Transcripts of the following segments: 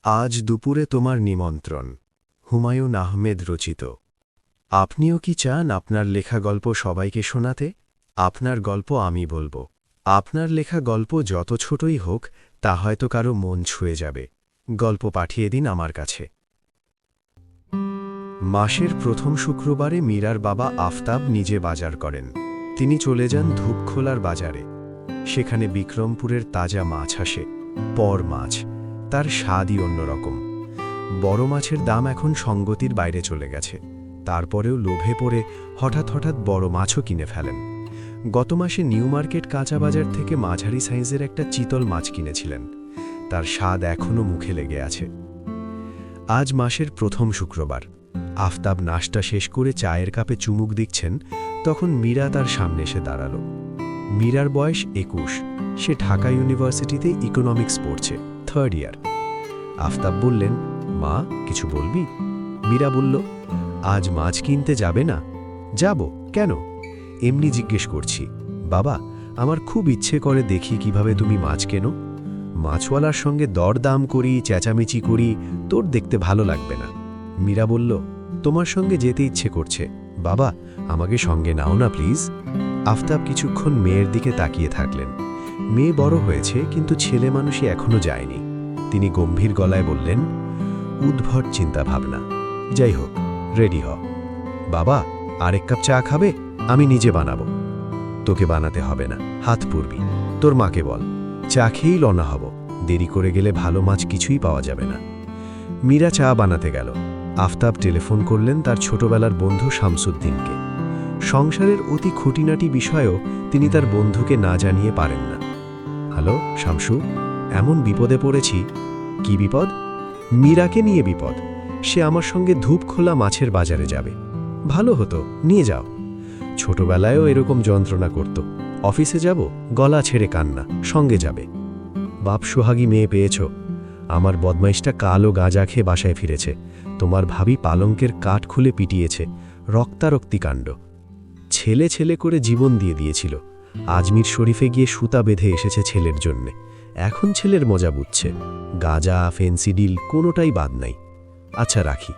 আজ দুপুরে তোমার নিমন্ত্রণ। হুমায়ুন আহমেদ রচিত। আপনিও কি চান আপনার লেখা গল্প সবাইকে শোনাতে? আপনার গল্প আমি বলবো। আপনার লেখা গল্প যত ছোটই হোক, তা হয়তো কারো মন ছুঁয়ে যাবে। গল্প পাঠিয়ে দিন আমার কাছে। মাসের প্রথম শুক্রবারে মীরার বাবা আফতাব নিজে বাজার করেন। তিনি চলে যান ধূপখোলার বাজারে। সেখানে বিক্রমপুরের তাজা মাছ আসে, পর মাছ। তার স্বাদই অন্যরকম। বড় মাছের দাম এখন সঙ্গতির বাইরে চলে গেছে। তারপরেও লোভে পড়ে হঠাৎ বড় মাছও কিনে ফেলেন। গত মাসে নিউ মার্কেট কাঁচা বাজার থেকে মাঝারি সাইজের একটা চিতল মাছ কিনেছিলেন। তার স্বাদ এখনও মুখে লেগে আছে। আজ মাসের প্রথম শুক্রবার। আফতাব নাশতা শেষ করে চায়ের কাপে চুমুক দিচ্ছেন, তখন মীরা তার সামনে এসে দাঁড়াল। মীরার বয়স 21। সে ঢাকা ইউনিভার্সিটিতে ইকোনমিক্স পড়ছে, 3rd ইয়ার। আফতাব বললেন, মা, কিছু বলবি? মীরা বলল, আজ মাছ কিনতে যাবে না? যাব, কেন? এমনি জিজ্ঞেস করছি। বাবা, আমার খুব ইচ্ছে করে দেখি কিভাবে তুমি মাছ কেনো। মাছওয়ালার সঙ্গে দরদাম করি, চেঁচামেচি করি, তোর দেখতে ভালো লাগবে না। মীরা বলল, তোমার সঙ্গে যেতে ইচ্ছে করছে। বাবা, আমাকে সঙ্গে নাও না প্লিজ। আফতাব কিছুক্ষণ মেয়ের দিকে তাকিয়ে থাকলেন। মেয়ে বড় হয়েছে, কিন্তু ছেলে মানুষই এখনো যায়নি। তিনি গম্ভীর গলায় বললেন, উদ্ভট চিন্তা ভাবনা। যাই হোক, রেডি হ। বাবা, আরেক কাপ চা খাবে? আমি নিজে বানাবো। তোকে বানাতে হবে না, হাত পুরবি। তোর মাকে বল, চা খেয়েই রওনা হব। দেরি করে গেলে ভালো মাছ কিছুই পাওয়া যাবে না। মীরা চা বানাতে গেল। আফতাব টেলিফোন করলেন তার ছোটবেলার বন্ধু শামসুদ্দিনকে। সংসারের অতি খুঁটিনাটি বিষয়েও তিনি তার বন্ধুকে না জানিয়ে পারেন না। হ্যালো শামসু, এমন বিপদে পড়েছি। কি বিপদ? মীরাকে নিয়ে বিপদ। সে আমার সঙ্গে ধূপখোলা মাছের বাজারে যাবে। ভালো হতো, নিয়ে যাও। ছোটবেলায়ও এরকম যন্ত্রণা করত। অফিসে যাব, গলা ছেড়ে কান্না, সঙ্গে যাবে। বাপ সোহাগী মেয়ে পেয়েছ। আমার বদমাইশটা কালো গাঁজা খেয়ে বাসায় ফিরেছে। তোমার ভাবি পালঙ্কের কাঠ খুলে পিটিয়েছে। রক্তারক্তি কাণ্ড। ছেলে ছেলে করে জীবন দিয়ে দিয়েছিল। আজমির শরীফে গিয়ে সুতা বেঁধে এসেছে ছেলের জন্যে। এখন ছেলের মজা বুঝছে। গাঁজা, ফেন্সিডিল কোনোটাই বাদ নাই। আচ্ছা, রাখি।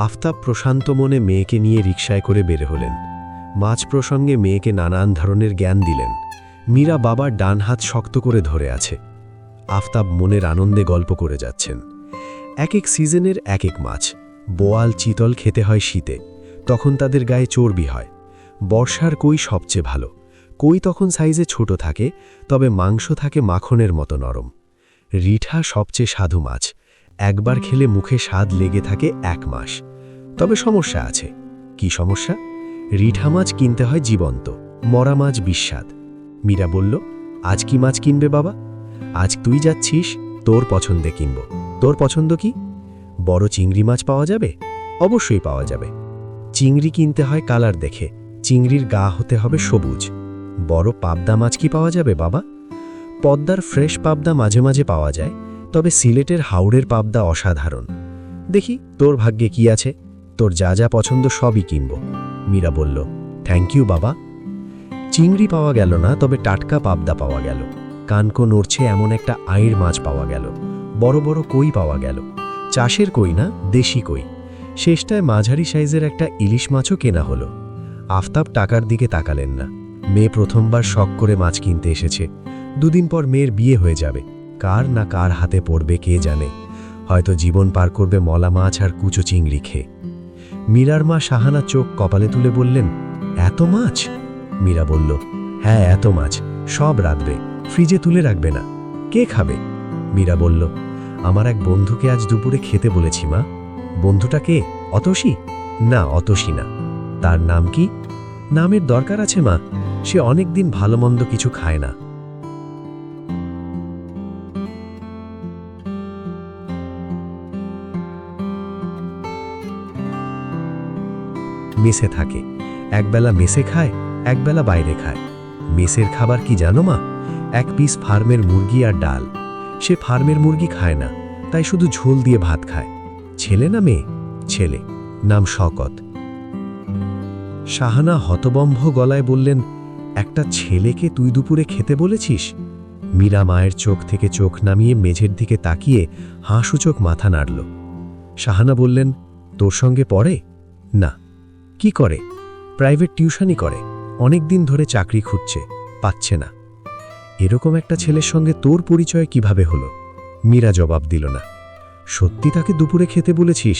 আফতাব প্রশান্ত মনে মেয়েকে নিয়ে রিকশায় করে বের হলেন। মাছ প্রসঙ্গে মেয়েকে নানান ধরনের জ্ঞান দিলেন। মীরা বাবার ডান হাত শক্ত করে ধরে আছে। আফতাব মনের আনন্দে গল্প করে যাচ্ছেন। এক এক সিজনের এক এক মাছ। বোয়াল, চিতল খেতে হয় শীতে, তখন তাদের গায়ে চর্বি হয়। বর্ষার কই সবচেয়ে ভালো। কই তখন সাইজে ছোট থাকে, তবে মাংস থাকে মাখনের মতো নরম। রিঠা সবচেয়ে স্বাদু মাছ। একবার খেলে মুখে স্বাদ লেগে থাকে 1 মাস। তবে সমস্যা আছে। কি সমস্যা? রিঠা মাছ কিনতে হয় জীবন্ত, মরা মাছ বিস্বাদ। মীরা বলল, আজ কি মাছ কিনবে বাবা? আজ তুই যাচ্ছিস, তোর পছন্দে কিনব। তোর পছন্দ কি? বড় চিংড়ি মাছ পাওয়া যাবে? অবশ্যই পাওয়া যাবে। চিংড়ি কিনতে হয় কালার দেখে। চিংড়ির গা হতে হবে সবুজ। বড় পাবদা মাছ কি পাওয়া যাবে বাবা? পদ্মার ফ্রেশ পাবদা মাঝে মাঝে পাওয়া যায়, তবে সিলেটের হাওড়ের পাবদা অসাধারণ। দেখি তোর ভাগ্যে কি আছে। তোর যা যা পছন্দ সবই কিনব। মীরা বলল, থ্যাংক ইউ বাবা। চিংড়ি পাওয়া গেল না, তবে টাটকা পাবদা পাওয়া গেল। কানকো নড়ছে এমন একটা আইড় মাছ পাওয়া গেল। বড় বড় কই পাওয়া গেল। চাষের কই না, দেশি কই। শেষটায় মাঝারি সাইজের একটা ইলিশ মাছও কেনা হলো। আফতাব টাকার দিকে তাকালেন না। মেয়ে প্রথমবার শখ করে মাছ কিনতে এসেছে। 2 দিন পর মেয়ের বিয়ে হয়ে যাবে। কার না কার হাতে পড়বে কে জানে। হয়তো জীবন পার করবে মলা মাছ আর কুচো চিংড়ি খেয়ে। মীরার মা শাহানা চোখ কপালে তুলে বললেন, এত মাছ? মীরা বলল, হ্যাঁ, এত মাছ। সব রাঁধবে, ফ্রিজে তুলে রাখবে না। কে খাবে? মীরা বলল, আমার এক বন্ধুকে আজ দুপুরে খেতে বলেছি মা। বন্ধুটা কে? অতসী? না, অতসী না। তার নাম কি? নামের দরকার আছে মা। সে অনেক দিন ভালো মন্দ কিছু খায় না। মেসে থাকে। একবেলা মেসে খায়, একবেলা বাইরে খায়। মেসের খাবার কি জানো মা? 1 পিস ফার্মের মুরগি আর ডাল। সে ফার্মের মুরগি খায় না, তাই শুধু ঝোল দিয়ে ভাত খায়। ছেলে না মেয়ে? ছেলে, নাম শওকত। শাহানা হতবম্ব গলায় বললেন, একটা ছেলেকে তুই দুপুরে খেতে বলেছিস? মীরা মায়ের চোখ থেকে চোখ নামিয়ে মেঝের দিকে তাকিয়ে হাঁসূচক মাথা নাড়ল। শাহানা বললেন, তোর সঙ্গে পড়ে? না। কি করে? প্রাইভেট টিউশনই করে, অনেক দিন ধরে চাকরি খুঁজছে, পাচ্ছে না। এরকম একটা ছেলের সঙ্গে তোর পরিচয় কিভাবে হলো? মীরা জবাব দিল না। সত্যি তাকে দুপুরে খেতে বলেছিস?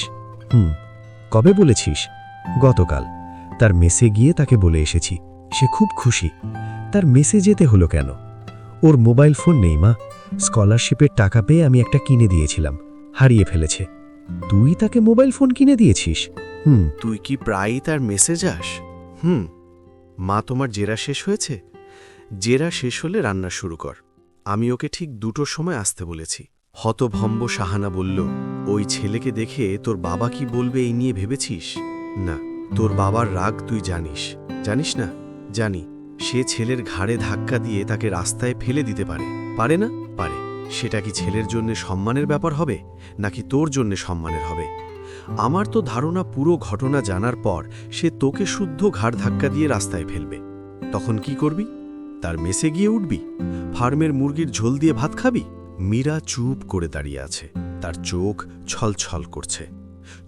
কবে বলেছিস? গতকাল। তার মেসে গিয়ে তাকে বলে এসেছি, সে খুব খুশি। তার মেসে যেতে হলো কেন? ওর মোবাইল ফোন নেই মা, স্কলারশিপের টাকা পেয়ে আমি একটা কিনে দিয়েছিলাম, হারিয়ে ফেলেছে। তুই তাকে মোবাইল ফোন কিনে দিয়েছিস? তুই কি প্রায়ই তার মেসেজ আস? মা, তোমার জেরা শেষ হয়েছে? জেরা শেষ হলে রান্না শুরু কর। আমি ওকে ঠিক 2টোর সময় আসতে বলেছি। হতভম্ব শাহানা বলল, ওই ছেলেকে দেখে তোর বাবা কি বলবে এই নিয়ে ভেবেছিস? না, তোর বাবার রাগ তুই জানিস। জানিস না? জানি। সে ছেলের ঘাড়ে ধাক্কা দিয়ে তাকে রাস্তায় ফেলে দিতে পারে। পারে না? পারে। সেটা কি ছেলের জন্য সম্মানের ব্যাপার হবে, নাকি তোর জন্য সম্মানের হবে? আমার তো ধারণা পুরো ঘটনা জানার পর সে তোকে শুদ্ধ ঘাড় ধাক্কা দিয়ে রাস্তায় ফেলবে। তখন কি করবি? তার মেসে গিয়ে উঠবি? ফার্মের মুরগির ঝোল দিয়ে ভাত খাবি? মীরা চুপ করে দাঁড়িয়ে আছে, তার চোখ ছলছল করছে।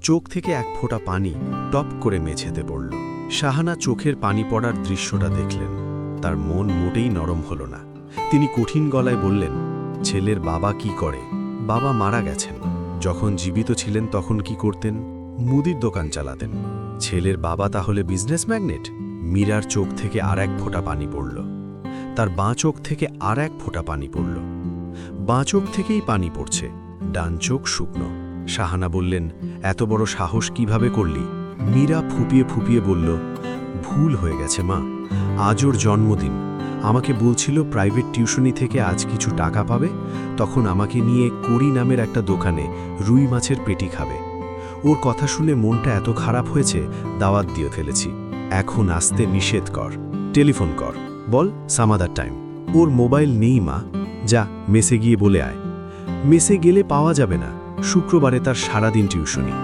চোখ থেকে এক ফোঁটা পানি টপ করে মেঝেতে পড়ল। শাহানা চোখের পানি পড়ার দৃশ্যটা দেখলেন, তার মন মোটেই নরম হল না। তিনি কঠিন গলায় বললেন, ছেলের বাবা কি করে? বাবা মারা গেছেন। যখন জীবিত ছিলেন তখন কি করতেন? মুদির দোকান চালাতেন। ছেলের বাবা তাহলে বিজনেস ম্যাগনেট? মীরার চোখ থেকে আর এক ফোঁটা পানি পড়ল। তার বাঁ চোখ থেকে আর এক ফোঁটা পানি পড়ল। বাঁ চোখ থেকেই পানি পড়ছে, ডান চোখ শুকনো। শাহানা বললেন, এত বড় সাহস কিভাবে করলি? মীরা ফুপিয়ে ফুপিয়ে বলল, ভুল হয়ে গেছে মা, আজ ওর জন্মদিন। আমাকে বলছিল প্রাইভেট টিউশনি থেকে আজ কিছু টাকা পাবে, তখন আমাকে নিয়ে করি নামের একটা দোকানে রুই মাছের পেটি খাবে। ওর কথা শুনে মনটা এত খারাপ হয়েছে, দাওয়াত দিয়ে ফেলেছি। এখন আসতে নিষেধ কর, টেলিফোন কর, বল সামাদার টাইম। ওর মোবাইল নেই মা, যা মেসে গিয়ে বলে আয়। মেসে গেলে পাওয়া যাবে না, শুক্রবারে তার সারাদিন টিউশনি।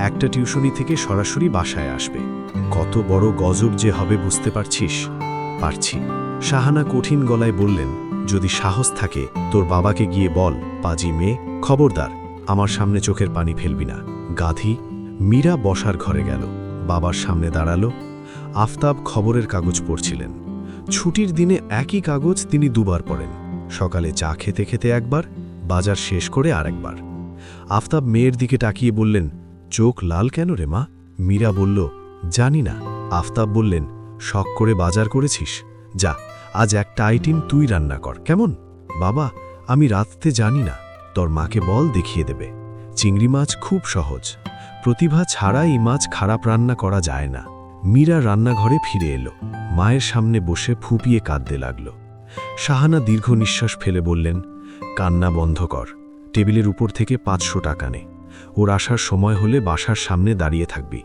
একটা টিউশনি থেকে সরাসরি বাসায় আসবে। কত বড় গজব যে হবে বুঝতে পারছিস? পারছি। শাহানা কঠিন গলায় বললেন, যদি সাহস থাকে তোর বাবাকে গিয়ে বল, পাজি মেয়ে, খবরদার আমার সামনে চোখের পানি ফেলবি না, গাধি। মীরা বসার ঘরে গেল, বাবার সামনে দাঁড়ালো। আফতাব খবরের কাগজ পড়ছিলেন। ছুটির দিনে একই কাগজ তিনি দুবার পড়েন, সকালে চা খেতে খেতে একবার, বাজার শেষ করে আরেকবার। আফতাব মেয়ের দিকে তাকিয়ে বললেন, চোখ লাল কেন রে মা? মীরা বলল, জানি না। আফতাব বললেন, শখ করে বাজার করেছিস? যা, আজ একটা আইটেম তুই রান্না কর, কেমন? বাবা, আমি রাঁধতে জানি না, তোর মাকে বল দেখিয়ে দেবে। চিংড়ি মাছ খুব সহজ, প্রতিভা ছাড়া এই মাছ খারাপ রান্না করা যায় না। মীরা রান্নাঘরে ফিরে এলো, মায়ের সামনে বসে ফুপিয়ে কাঁদতে লাগল। শাহানা দীর্ঘ নিঃশ্বাস ফেলে বললেন, কান্না বন্ধ কর, টেবিলের উপর থেকে 500 টাকা নে। ওর আসার সময় হলে বাসার সামনে দাঁড়িয়ে থাকবি।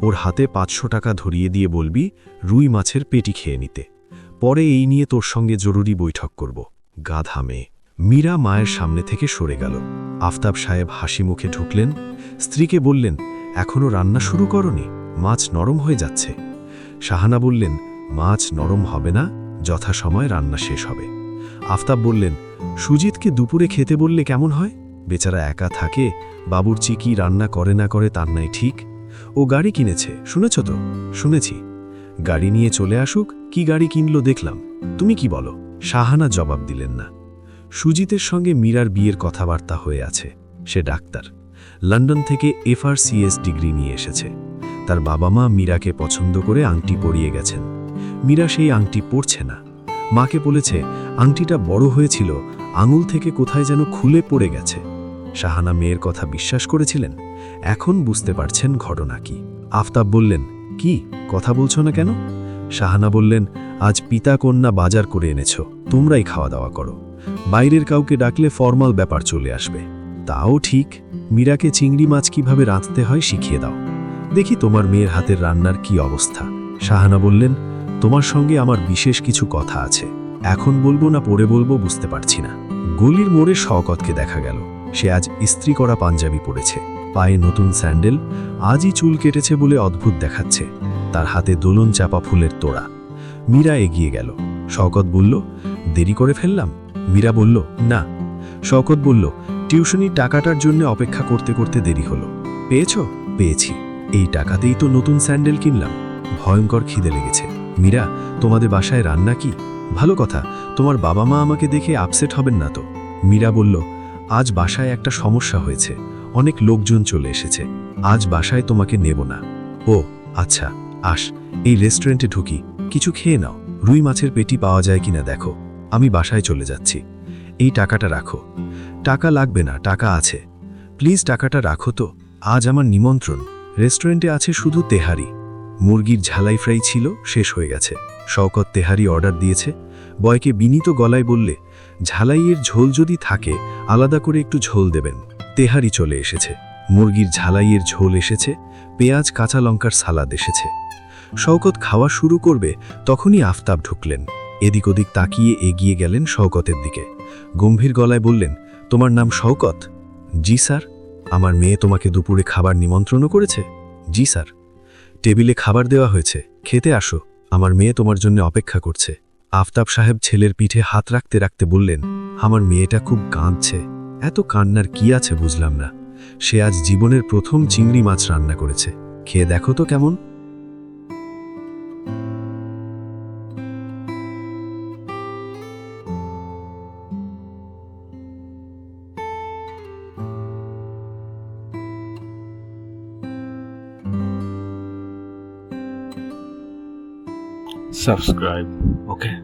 ওর হাতে 500 টাকা ধরিয়ে দিয়ে বলবি রুই মাছের পেটি খেয়ে নিতে। পরে এই নিয়ে তোর সঙ্গে জরুরি বৈঠক করব। গাধা মেয়ে। মীরা মায়ের সামনে থেকে সরে গেল। আফতাব সাহেব হাসি মুখে ঢুকলেন, স্ত্রীকে বললেন, এখনও রান্না শুরু করনি, মাছ নরম হয়ে যাচ্ছে। শাহানা বললেন, মাছ নরম হবে না, যথাসময় রান্না শেষ হবে। আফতাব বললেন, সুজিতকে দুপুরে খেতে বললে কেমন হয়? বেচারা একা থাকে, বাবুর্চি কি রান্না করে না করে তার নাই ঠিক। ও গাড়ি কিনেছে, শুনেছ তো? শুনেছি। গাড়ি নিয়ে চলে আসুক, কি গাড়ি কিনলো দেখলাম। তুমি কি বলো? শাহানা জবাব দিলেন না। সুজিতের সঙ্গে মীরার বিয়ের কথাবার্তা হয়ে আছে। সে ডাক্তার, লন্ডন থেকে FRCS ডিগ্রি নিয়ে এসেছে। তার বাবা মা মীরাকে পছন্দ করে আংটি পরিয়ে গেছেন। মীরা সেই আংটি পরছে না। মাকে বলেছে আংটিটা বড় হয়েছিল, আঙুল থেকে কোথায় যেন খুলে পড়ে গেছে। শাহানা মেয়ের কথা বিশ্বাস করেছিলেন, এখন বুঝতে পারছেন ঘটনা কি। আফতাব বললেন, কি কথা বলছো না কেন? শাহানা বললেন, আজ পিতা কন্যা বাজার করে এনেছ, তোমরাই খাওয়া দাওয়া করো। বাইরের কাউকে ডাকলে ফর্মাল ব্যাপার চলে আসবে। তাও ঠিক, মীরাকে চিংড়ি মাছ কিভাবে রাঁধতে হয় শিখিয়ে দাও। দেখি তোমার মেয়ের হাতের রান্নার কি অবস্থা। শাহানা বললেন, তোমার সঙ্গে আমার বিশেষ কিছু কথা আছে, এখন বলবো না পরে বলবো বুঝতে পারছি না। গলির মোড়ে শওকতকে দেখা গেল। সে আজ ইস্ত্রি করা পাঞ্জাবি পরেছে, পায়ে নতুন স্যান্ডেল, আজই চুল কেটেছে বলে অদ্ভুত দেখাচ্ছে। তার হাতে দোলন চাপা ফুলের তোড়া। মীরা এগিয়ে গেল। শওকত বলল, দেরি করে ফেললাম? মীরা বলল, না। শওকত বলল, টিউশনি টাকাটার জন্য অপেক্ষা করতে করতে দেরি হলো। পেয়েছো? পেয়েছি। এই টাকাতেই তো নতুন স্যান্ডেল কিনলাম। ভয়ঙ্কর খিদে লেগেছে। মীরা, তোমাদের বাসায় রান্না কি? ভালো কথা, তোমার বাবা মা আমাকে দেখে আপসেট হবেন না তো? মীরা বলল, আজ বাসায় একটা সমস্যা হয়েছে, অনেক লোকজন চলে এসেছে, আজ বাসায় তোমাকে নেব না। ও আচ্ছা, এই রেস্টুরেন্টে ঢুকি, কিছু খেয়ে নাও, রুই মাছের পেটি পাওয়া যায় কিনা দেখো। আমি বাসায় চলে যাচ্ছি। এই টাকাটা রাখো। টাকা লাগবে না, টাকা আছে। প্লিজ টাকাটা রাখো তো, আজ আমার নিমন্ত্রণ। রেস্টুরেন্টে আছে শুধু তেহারি। মুরগির ঝালাই ফ্রাই ছিল, শেষ হয়ে গেছে। শওকত তেহারি অর্ডার দিয়েছে। বয়কে বিনীত গলায় বললে, ঝালাইয়ের ঝোল যদি থাকে আলাদা করে একটু ঝোল দেবেন। তেহারি চলে এসেছে, মুরগির ঝালাইয়ের ঝোল এসেছে, পেঁয়াজ কাঁচা লঙ্কার সালাদ এসেছে। শওকত খাওয়া শুরু করবে, তখনই আফতাব ঢুকলেন। এদিক ওদিক তাকিয়ে এগিয়ে গেলেন শওকতের দিকে। গম্ভীর গলায় বললেন, তোমার নাম শওকত? জি স্যার। আমার মেয়ে তোমাকে দুপুরে খাবার নিমন্ত্রণও করেছে? জি স্যার। টেবিলে খাবার দেওয়া হয়েছে, খেতে আসো, আমার মেয়ে তোমার জন্য অপেক্ষা করছে। আফতাব সাহেব ছেলের পিঠে হাত রাখতে রাখতে বললেন, আমার মেয়েটা খুব কাঁদছে। এত কান্নার কি আছে বুঝলাম না। সে আজ জীবনের প্রথম চিংড়ি মাছ রান্না করেছে, খেয়ে দেখো তো কেমন। Subscribe. Okay.